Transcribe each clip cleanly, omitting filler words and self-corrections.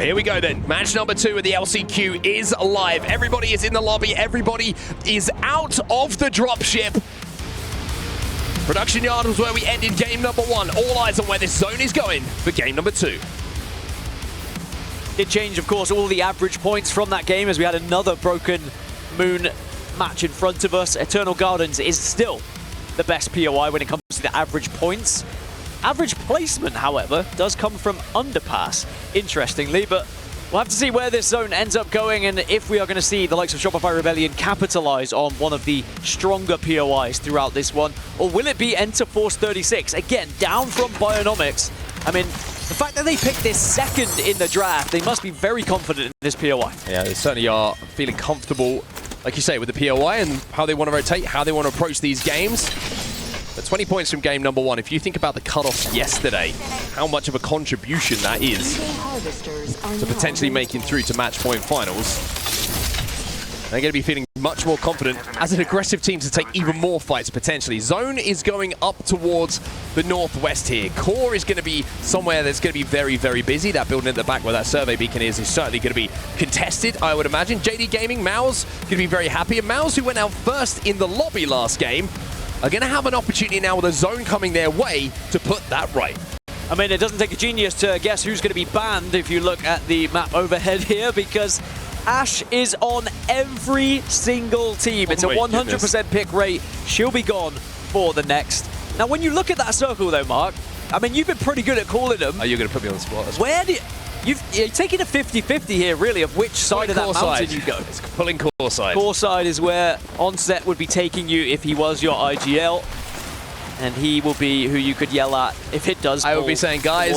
here we go then. Match number 2 at the LCQ is live. Everybody is in the lobby. Everybody is out of the dropship. Production yard was where we ended game number 1. All eyes on where this zone is going for game number 2. Did change, of course, all the average points from that game as we had another Broken Moon match in front of us. Eternal Gardens is still the best POI when it comes to the average points. Average placement, however, does come from Underpass, interestingly, but we'll have to see where this zone ends up going and if we are going to see the likes of Shopify Rebellion capitalize on one of the stronger POIs throughout this one, or will it be Enter Force 36? Again, down from Bionomics. I mean, the fact that they picked this second in the draft, they must be very confident in this POI. Yeah, they certainly are feeling comfortable, like you say, with the POI and how they want to rotate, how they want to approach these games. But 20 points from game number 1. If you think about the cutoffs yesterday, how much of a contribution that is to potentially making through to match point finals, they're going to be feeling much more confident as an aggressive team to take even more fights potentially. Zone is going up towards the northwest here. Core is going to be somewhere that's going to be very, very busy. That building at the back where that survey beacon is certainly going to be contested, I would imagine. JD Gaming, Maus, going to be very happy. And Maus, who went out first in the lobby last game, are going to have an opportunity now with a zone coming their way to put that right. I mean, it doesn't take a genius to guess who's going to be banned if you look at the map overhead here, because Ash is on every single team. It's a 100% pick rate. She'll be gone for the next. Now, when you look at that circle, though, Mark, I mean, you've been pretty good at calling them. Oh, you're going to put me on the spot as well. Where do you're taking a 50-50 here, really, of which side of that mountain you go. It's pulling core side. Core side is where Onset would be taking you if he was your IGL. And he will be who you could yell at if it does. I would be saying, guys,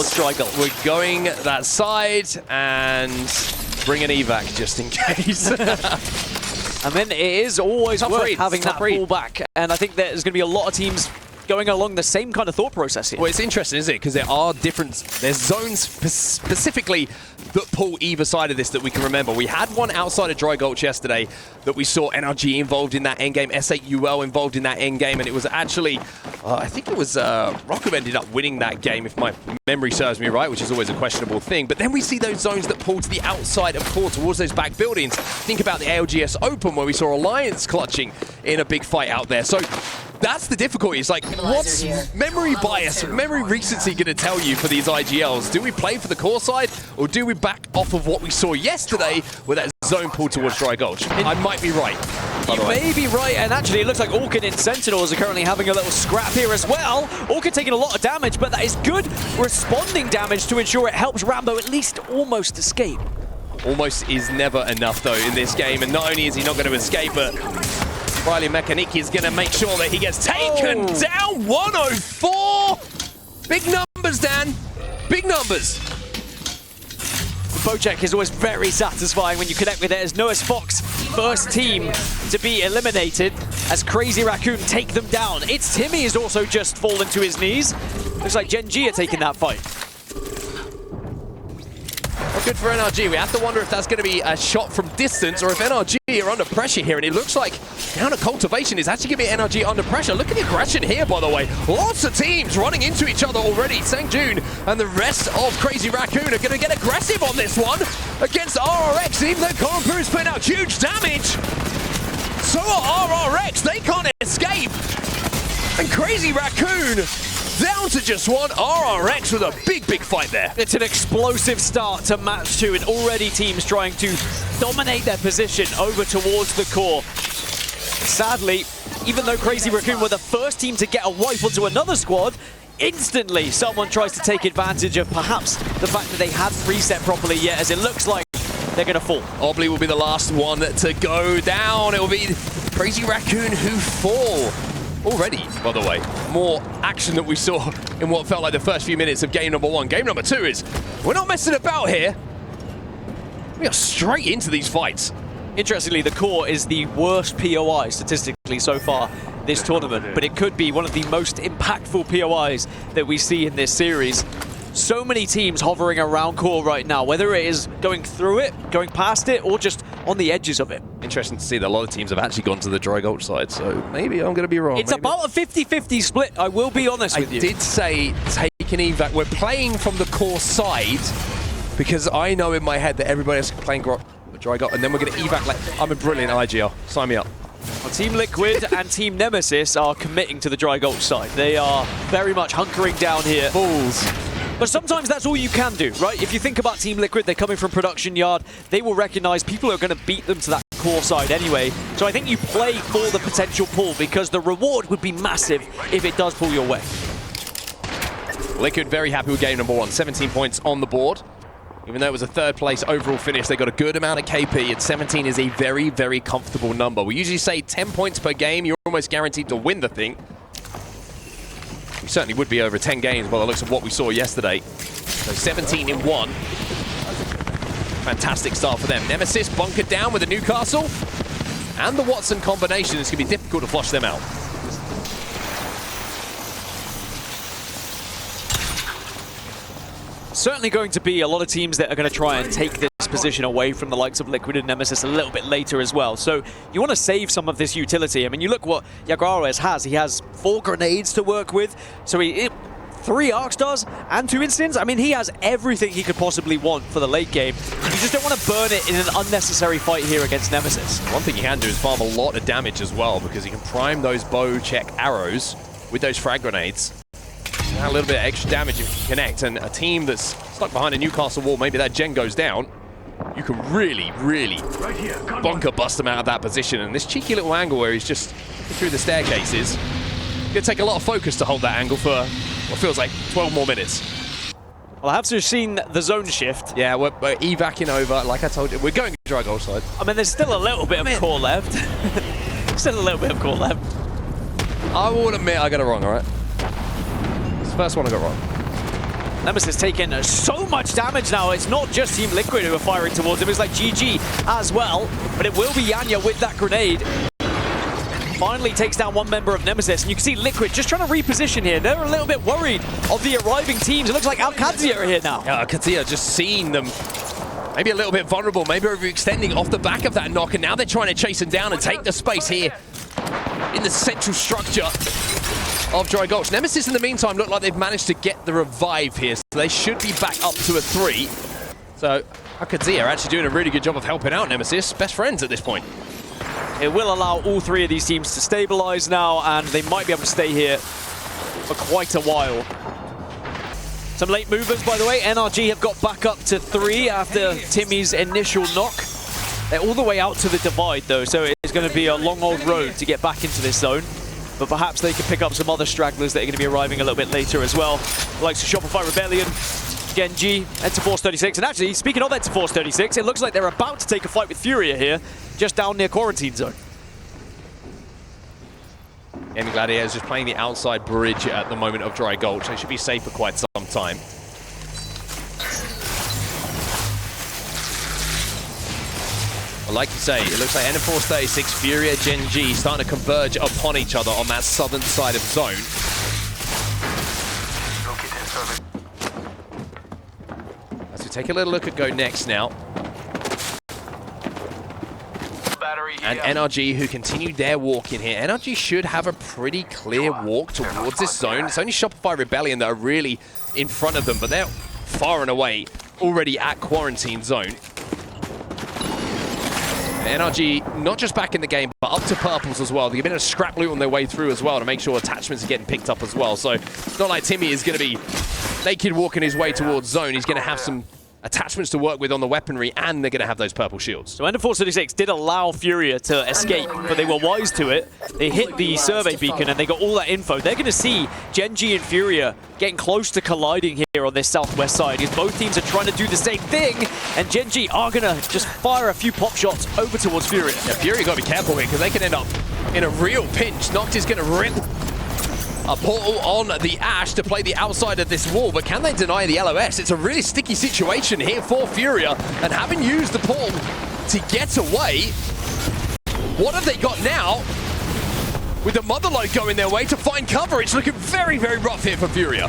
we're going that side and bring an evac just in case. I mean, it is always worth having that pullback. And I think there's going to be a lot of teams going along the same kind of thought process here. Well, it's interesting, isn't it? Because there are there's zones specifically that pull either side of this that we can remember. We had one outside of Dry Gulch yesterday that we saw NRG involved in that endgame, S8UL involved in that endgame, and it was actually, I think it was Rock who ended up winning that game, if my memory serves me right, which is always a questionable thing. But then we see those zones that pull to the outside of core, towards those back buildings. Think about the ALGS Open, where we saw Alliance clutching in a big fight out there. So that's the difficulty. It's like, what's memory bias, memory recency going to tell you for these IGLs? Do we play for the core side, or do we back off of what we saw yesterday with that zone pull towards Dry Gulch? I might be right. You may be right, and actually it looks like Orchid and Sentinels are currently having a little scrap here as well. Orchid taking a lot of damage, but that is good responding damage to ensure it helps Rambo at least almost escape. Almost is never enough, though, in this game, and not only is he not going to escape, but Riley Mechanic is going to make sure that he gets taken down. 104! Big numbers, Dan. Big numbers. The Bojack is always very satisfying when you connect with it as Noah's Fox, first team to be eliminated as Crazy Raccoon take them down. It's Timmy has also just fallen to his knees. Looks like Gen G are taking that fight. Well, good for NRG. We have to wonder if that's going to be a shot from distance or if NRG are under pressure here. And it looks like down at Cultivation is actually going to be NRG under pressure. Look at the aggression here, by the way. Lots of teams running into each other already. Sang-Jun and the rest of Crazy Raccoon are going to get aggressive on this one against RRX. Even though Korompu is putting out huge damage, so are RRX. They can't escape. And Crazy Raccoon down to just one. RRX with a big, big fight there. It's an explosive start to match 2, and already teams trying to dominate their position over towards the core. Sadly, even though Crazy Raccoon were the first team to get a wipe onto another squad, instantly someone tries to take advantage of perhaps the fact that they hadn't reset properly yet, as it looks like they're going to fall. Obley will be the last one to go down. It will be Crazy Raccoon who fall. Already, by the way, more action than we saw in what felt like the first few minutes of game number 1. Game number 2 is, we're not messing about here. We are straight into these fights. Interestingly, the core is the worst POI statistically so far this tournament, but it could be one of the most impactful POIs that we see in this series. So many teams hovering around core right now, whether it is going through it, going past it, or just on the edges of it. Interesting to see that a lot of teams have actually gone to the Dry Gulch side, so maybe I'm going to be wrong. It's about a 50-50 split, I will be honest with you. I did say take an evac. We're playing from the core side, because I know in my head that everybody else is playing Dry Gold, and then we're going to evac. Like, I'm a brilliant IGL. Sign me up. Well, Team Liquid and Team Nemesis are committing to the Dry Gold side. They are very much hunkering down here. Fools. But sometimes that's all you can do, right? If you think about Team Liquid, they're coming from production yard. They will recognize people are going to beat them to that core side anyway. So I think you play for the potential pull because the reward would be massive if it does pull your way. Liquid very happy with game number 1. 17 points on the board. Even though it was a third place overall finish, they got a good amount of KP, and 17 is a very, very comfortable number. We usually say 10 points per game, you're almost guaranteed to win the thing. We certainly would be over 10 games by the looks of what we saw yesterday. So 17 in 1. Fantastic start for them. Nemesis bunkered down with the Newcastle, and the Watson combination. It's going to be difficult to flush them out. Certainly going to be a lot of teams that are going to try and take this position away from the likes of Liquid and Nemesis a little bit later as well. So you want to save some of this utility. I mean, you look what Jaguares has. He has 4 grenades to work with. So 3 Arc Stars and 2 Instants. I mean, he has everything he could possibly want for the late game. You just don't want to burn it in an unnecessary fight here against Nemesis. One thing you can do is farm a lot of damage as well, because you can prime those bow check arrows with those frag grenades. A little bit of extra damage if you connect, and a team that's stuck behind a Newcastle wall, maybe that gen goes down, you can really, really bunker bust them out of that position. And this cheeky little angle where he's just through the staircases, going to take a lot of focus to hold that angle for what feels like 12 more minutes. Well, I have to have seen the zone shift. Yeah, we're evacing over, like I told you. We're going to Dry Gold side. I mean, there's still a little bit of core left. Still a little bit of core left. I will admit I got it wrong, all right? First one I got wrong. Nemesis taking so much damage now. It's not just Team Liquid who are firing towards him. It's like GG as well. But it will be Yanya with that grenade. Finally takes down one member of Nemesis. And you can see Liquid just trying to reposition here. They're a little bit worried of the arriving teams. It looks like ALGS are here now. Yeah, ALGS just seeing them maybe a little bit vulnerable, maybe overextending off the back of that knock. And now they're trying to chase him down and take the space here in the central structure of Dry Gulch. Nemesis, in the meantime, look like they've managed to get the revive here, so they should be back up to a 3. So ALGS are actually doing a really good job of helping out Nemesis. Best friends at this point. It will allow all 3 of these teams to stabilize now, and they might be able to stay here for quite a while. Some late movers, by the way. NRG have got back up to 3 after Timmy's initial knock. They're all the way out to the divide, though, so it's going to be a long old road to get back into this zone. But perhaps they can pick up some other stragglers that are going to be arriving a little bit later as well. Like Shopify Rebellion, Genji, Enter Force 36. And actually, speaking of Enter Force 36, it looks like they're about to take a fight with Furia here, just down near Quarantine Zone. Gaming Gladiators just playing the outside bridge at the moment of Dry Gulch. They should be safe for quite some time. Well, like you say, it looks like Enter Force 36, Furia, Genji starting to converge upon each other on that southern side of zone. As we take a little look at Go Next now. And NRG, who continued their walk in here. NRG should have a pretty clear walk towards this zone. It's only Shopify Rebellion that are really in front of them, but they're far and away already at Quarantine Zone. NRG, not just back in the game, but up to purples as well. They've been a scrap loot on their way through as well to make sure attachments are getting picked up as well. So it's not like Timmy is going to be naked walking his way towards zone. He's going to have some attachments to work with on the weaponry, and they're going to have those purple shields. So Ender Force 36 did allow Furia to escape, but they were wise to it. They hit the survey beacon and they got all that info. They're going to see Genji and Furia getting close to colliding here on this southwest side, because both teams are trying to do the same thing, and Genji are going to just fire a few pop shots over towards Furia. Yeah, Furia got to be careful here, because they can end up in a real pinch. Noct is going to rip a portal on the Ash to play the outside of this wall, but can they deny the LOS? It's a really sticky situation here for Furia, and having used the portal to get away, what have they got now? With the Motherlode going their way to find cover, it's looking very, very rough here for Furia.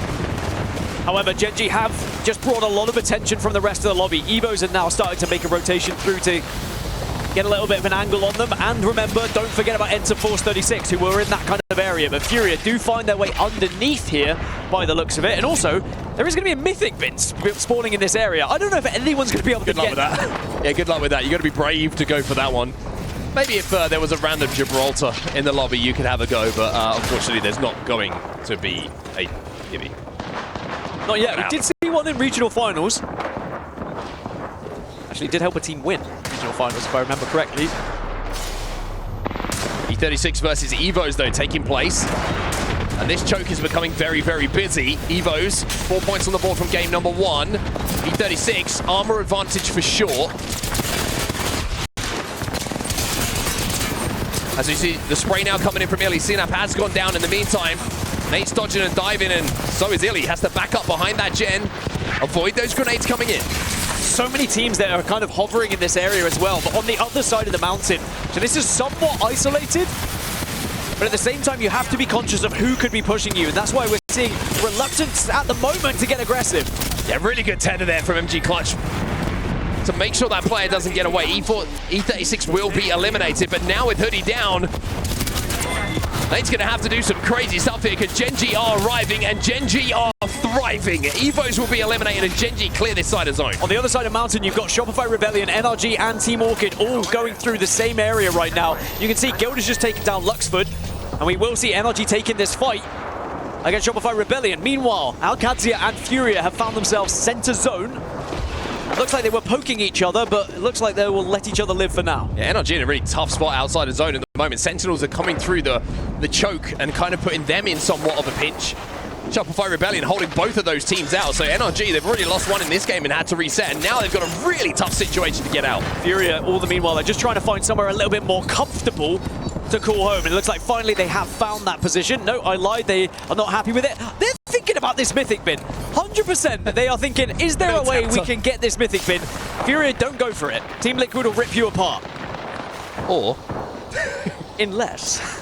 However, Genji have just brought a lot of attention from the rest of the lobby. Evos are now starting to make a rotation through to get a little bit of an angle on them. And remember, don't forget about Enter Force 36, who were in that kind of area. But Furia do find their way underneath here by the looks of it. And also, there is going to be a mythic bin spawning in this area. I don't know if anyone's going to be able to get that. Yeah, good luck with that. You got to be brave to go for that one. Maybe if there was a random Gibraltar in the lobby, you could have a go, but unfortunately, there's not going to be a gimme. Not yet. We did see one in regional finals. Actually, did help a team win regional finals, if I remember correctly. E36 versus Evos, though, taking place. And this choke is becoming very, very busy. Evos, 4 points on the board from game number 1. E36, armor advantage for sure. As we see the spray now coming in from Illy. Sinap has gone down in the meantime. Nate's dodging and diving, and so is Illy. Has to back up behind that gen. Avoid those grenades coming in. So many teams that are kind of hovering in this area as well, but on the other side of the mountain. So this is somewhat isolated, but at the same time, you have to be conscious of who could be pushing you, and that's why we're seeing reluctance at the moment to get aggressive. Yeah, really good tender there from MG Clutch to make sure that player doesn't get away. E36 will be eliminated, but now with Hoodie down, Nate's going to have to do some crazy stuff here because Gen G are arriving and Gen G are thriving. Evos will be eliminated and Gen G clear this side of zone. On the other side of mountain, you've got Shopify Rebellion, NRG, and Team Orchid all going through the same area right now. You can see Guild is just taking down Luxford, and we will see NRG taking this fight against Shopify Rebellion. Meanwhile, ALGS and Furia have found themselves center zone. Looks like they were poking each other, but it looks like they will let each other live for now. Yeah, NRG in a really tough spot outside of zone at the moment. Sentinels are coming through the choke and kind of putting them in somewhat of a pinch. Shopify Rebellion holding both of those teams out. So NRG, they've already lost one in this game and had to reset, and now they've got a really tough situation to get out. Furia, all the meanwhile, they're just trying to find somewhere a little bit more comfortable to call home. And it looks like finally they have found that position. No, I lied. They are not happy with it. They're thinking about this mythic bin. 100% they are thinking, is there a way we can get this mythic bin? Furia, don't go for it. Team Liquid will rip you apart. Or unless...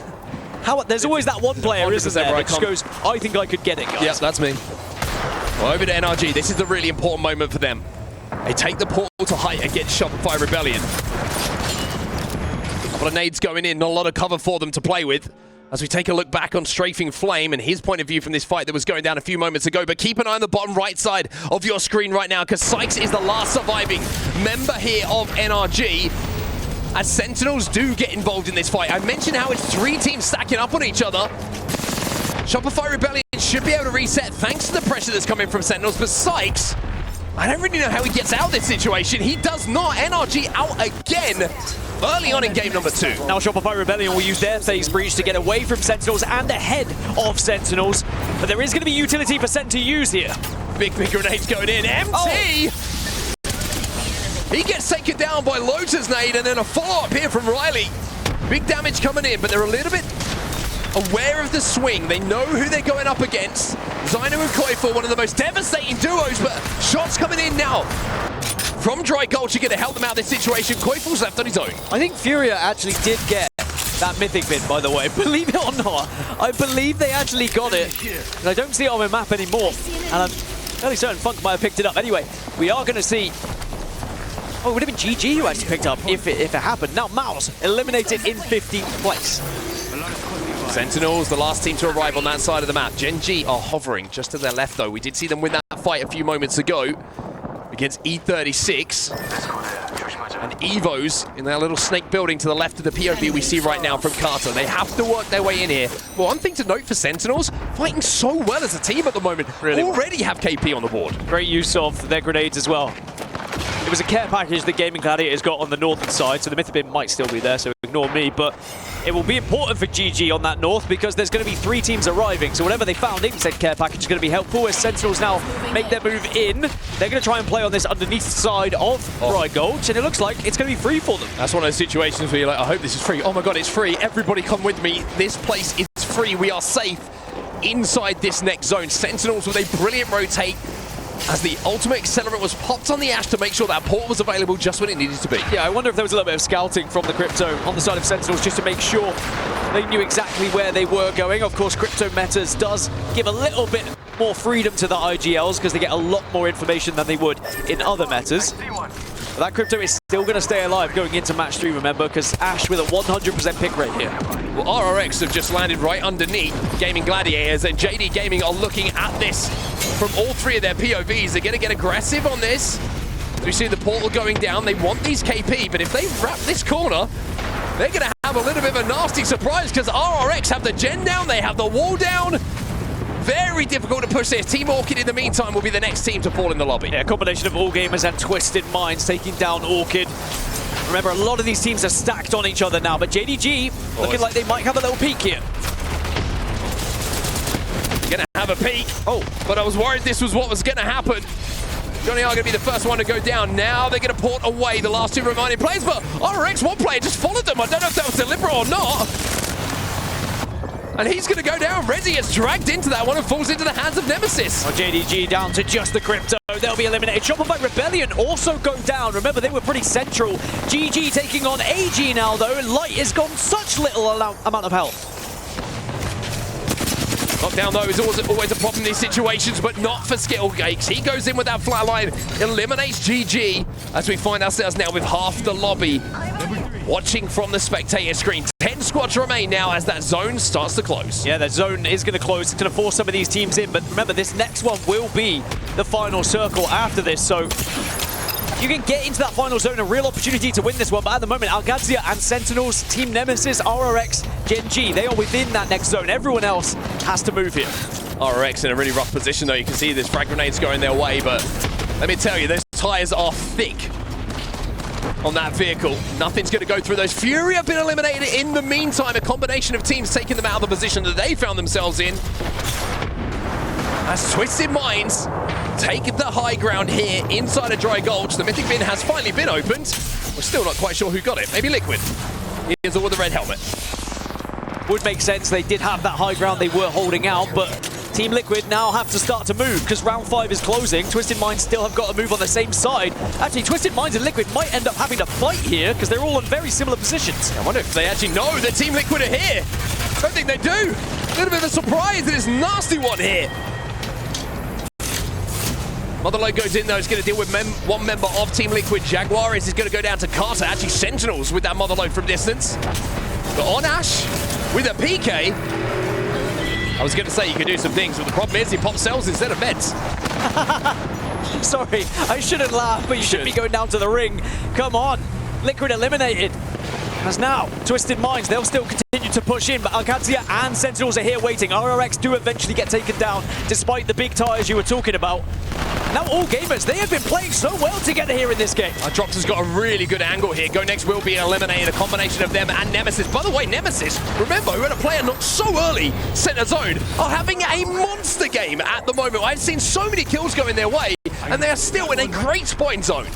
There's always that one player, isn't there, that just goes, I think I could get it, guys. Yep, that's me. Well, over to NRG. This is the really important moment for them. They take the portal to height against Shopify Rebellion. A couple of nades going in, not a lot of cover for them to play with. As we take a look back on Strafing Flame and his point of view from this fight that was going down a few moments ago. But keep an eye on the bottom right side of your screen right now, because Sykes is the last surviving member here of NRG. As Sentinels do get involved in this fight. I mentioned how it's 3 teams stacking up on each other. Shopify Rebellion should be able to reset thanks to the pressure that's coming from Sentinels, but Sykes, I don't really know how he gets out of this situation. He does not. NRG out again early on in game number 2. Now Shopify Rebellion will use their phase breach to get away from Sentinels and ahead of Sentinels, but there is going to be utility for Sent to use here. Big grenades going in. MT! Oh. He gets taken down by Lotus nade, and then a follow-up here from Riley. Big damage coming in, but they're a little bit aware of the swing. They know who they're going up against. Zyno and Koiful, one of the most devastating duos, but shots coming in now from Dry Culture going to help them out of this situation. Koiful's left on his own. I think Furia actually did get that mythic bin, by the way. Believe it or not, I believe they actually got it. And I don't see it on my map anymore. And I'm fairly certain Funk might have picked it up. Anyway, we are going to see... Oh, it would have been GG who actually picked up if it happened. Now Mouse eliminated in 15th place. Sentinels, the last team to arrive on that side of the map. Gen G are hovering just to their left, though. We did see them win that fight a few moments ago against E36. And Evos in their little snake building to the left of the POV we see right now from Carter. They have to work their way in here. But one thing to note for Sentinels, fighting so well as a team at the moment. Really already have KP on the board. Great use of their grenades as well. It was a care package that Gaming Gladiators got on the northern side, so the mythic bin might still be there, so ignore me, but it will be important for GG on that north because there's going to be 3 teams arriving, so whatever they found in said care package is going to be helpful. As Sentinels now make their move in, they're going to try and play on this underneath side of Dry Gulch, and it looks like it's going to be free for them. That's one of those situations where you're like, I hope this is free. Oh my god, it's free. Everybody come with me. This place is free. We are safe inside this next zone. Sentinels with a brilliant rotate as the ultimate accelerant was popped on the Ash to make sure that port was available just when it needed to be. Yeah, I wonder if there was a little bit of scouting from the Crypto on the side of Sentinels just to make sure they knew exactly where they were going. Of course, Crypto Metas does give a little bit more freedom to the IGLs because they get a lot more information than they would in other metas. But that Crypto is still going to stay alive going into match 3, remember, because Ash with a 100% pick rate here. Well, RRX have just landed right underneath Gaming Gladiators, and JD Gaming are looking at this from all 3 of their POVs. They're going to get aggressive on this. We see the portal going down. They want these KP, but if they wrap this corner, they're going to have a little bit of a nasty surprise because RRX have the gen down, they have the wall down. Very difficult to push this. Team Orchid, in the meantime, will be the next team to fall in the lobby. Yeah, a combination of All Gamers and Twisted Minds taking down Orchid. Remember, a lot of these teams are stacked on each other now, but JDG looking like they might have a little peek here. Gonna have a peek. Oh, but I was worried this was what was gonna happen. Johnny are going to be the first one to go down. Now they're going to port away the last 2 remaining players, but RX, one player just followed them. I don't know if that was deliberate or not. And he's going to go down. Rezi gets dragged into that one and falls into the hands of Nemesis. Well, JDG down to just the Crypto. They'll be eliminated. Shopify Rebellion also go down. Remember, they were pretty central. GG taking on AG now, though. Light has gone such little amount of health. Lockdown, though, is always a problem in these situations, but not for Skittlegakes. He goes in with that flatline, eliminates GG, as we find ourselves now with half the lobby watching from the spectator screen. 10 squads remain now as that zone starts to close. Yeah, that zone is going to close. It's going to force some of these teams in, but remember, this next one will be the final circle after this, so you can get into that final zone, a real opportunity to win this one, but at the moment, ALGS and Sentinels, Team Nemesis, RRX, Gen G, they are within that next zone. Everyone else has to move here. RRX in a really rough position, though. You can see there's frag grenades going their way, but let me tell you, those tires are thick on that vehicle. Nothing's going to go through those. Fury have been eliminated in the meantime. A combination of teams taking them out of the position that they found themselves in. As Twisted Minds take the high ground here inside of Dry Gulch. The Mythic Bin has finally been opened. We're still not quite sure who got it. Maybe Liquid. Here's all with the red helmet. Would make sense. They did have that high ground they were holding out, but Team Liquid now have to start to move because round 5 is closing. Twisted Minds still have got to move on the same side. Actually, Twisted Minds and Liquid might end up having to fight here because they're all in very similar positions. I wonder if they actually know that Team Liquid are here. I don't think they do. A little bit of a surprise in this nasty one here. Motherlode goes in, though. He's going to deal with one member of Team Liquid. Jaguar is going to go down to Carter. Actually, Sentinels with that Motherlode from distance. But on Ash with a PK. I was going to say you could do some things, but the problem is he pops cells instead of meds. Sorry, I shouldn't laugh, but you shouldn't be going down to the ring. Come on. Liquid eliminated. As now, Twisted Minds, they'll still continue to push in, but ALGS and Sentinels are here waiting. RRX do eventually get taken down, despite the big tires you were talking about. Now All Gamers, they have been playing so well together here in this game. Drops has got a really good angle here. Go Next will be eliminated, a combination of them and Nemesis. By the way, Nemesis, remember, who had a player not so early, center zone, are having a monster game at the moment. I've seen so many kills going their way, and they are still in a great spot in zone.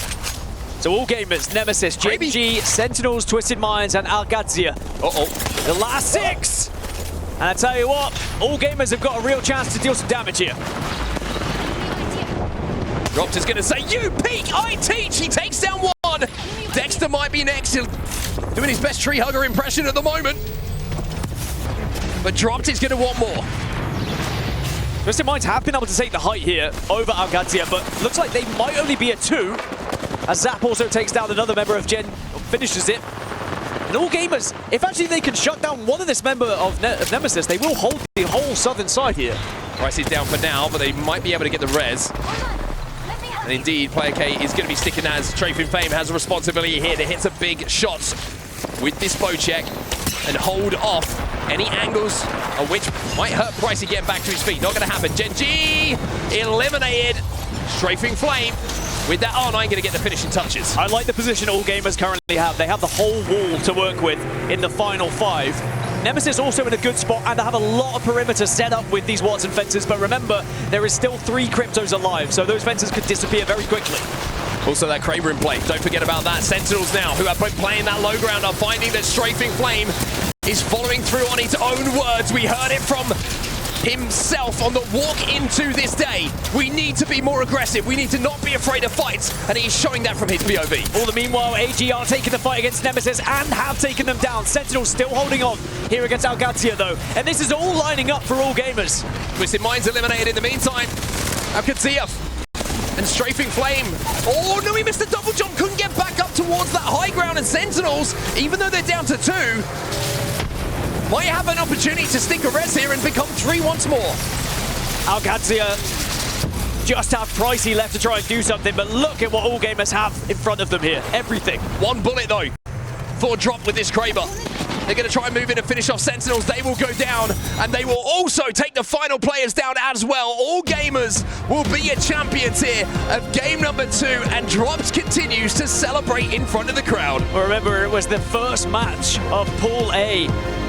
So All Gamers, Nemesis, JG, Sentinels, Twisted Minds, and ALGS. Uh-oh. The last 6! And I tell you what, All Gamers have got a real chance to deal some damage here. Drops is going to say, you peek, I teach. He takes down one. Dexter might be next. He's doing his best tree hugger impression at the moment. But Dropped is going to want more. Twisted Minds have been able to take the height here over ALGS, but looks like they might only be a 2. As Zap also takes down another member of Gen, finishes it. And All Gamers, if actually they can shut down one of this member of Nemesis, they will hold the whole southern side here. Price is down for now, but they might be able to get the res. And indeed, Player K is going to be sticking as Trafing Fame has a responsibility here to hit some big shots with this bow check and hold off any angles of which might hurt Pricey getting back to his feet. Not going to happen. Gen G eliminated. Strafing Flame with that R9 going to get the finishing touches. I like the position All Gamers currently have. They have the whole wall to work with in the final 5. Nemesis also in a good spot, and they have a lot of perimeter set up with these Watson fences, but remember, there is still 3 Cryptos alive, so those fences could disappear very quickly. Also that Kraber in play, don't forget about that. Sentinels now, who have been playing that low ground, are finding that Strafing Flame is following through on his own words. We heard it from himself on the walk into this day. We need to be more aggressive. We need to not be afraid of fights, and he's showing that from his POV. All the meanwhile, AG are taking the fight against Nemesis and have taken them down. Sentinel still holding on here against ALGS though, and this is all lining up for All Gamers. Twisted Minds eliminated in the meantime. ALGS And strafing Flame. Oh, no, he missed the double jump. Couldn't get back up towards that high ground. And Sentinels, even though they're down to 2, might have an opportunity to stick a res here and become 3 once more. ALGS just have Pricey left to try and do something, but look at what all gamers have in front of them here. Everything. 1 bullet, though, for drop with this Kraber. They're going to try and move in and finish off Sentinels. They will go down, and they will also take the final players down as well. All gamers will be your champions here of game number 2, and Drops continues to celebrate in front of the crowd. Well, remember, it was the first match of Pool A.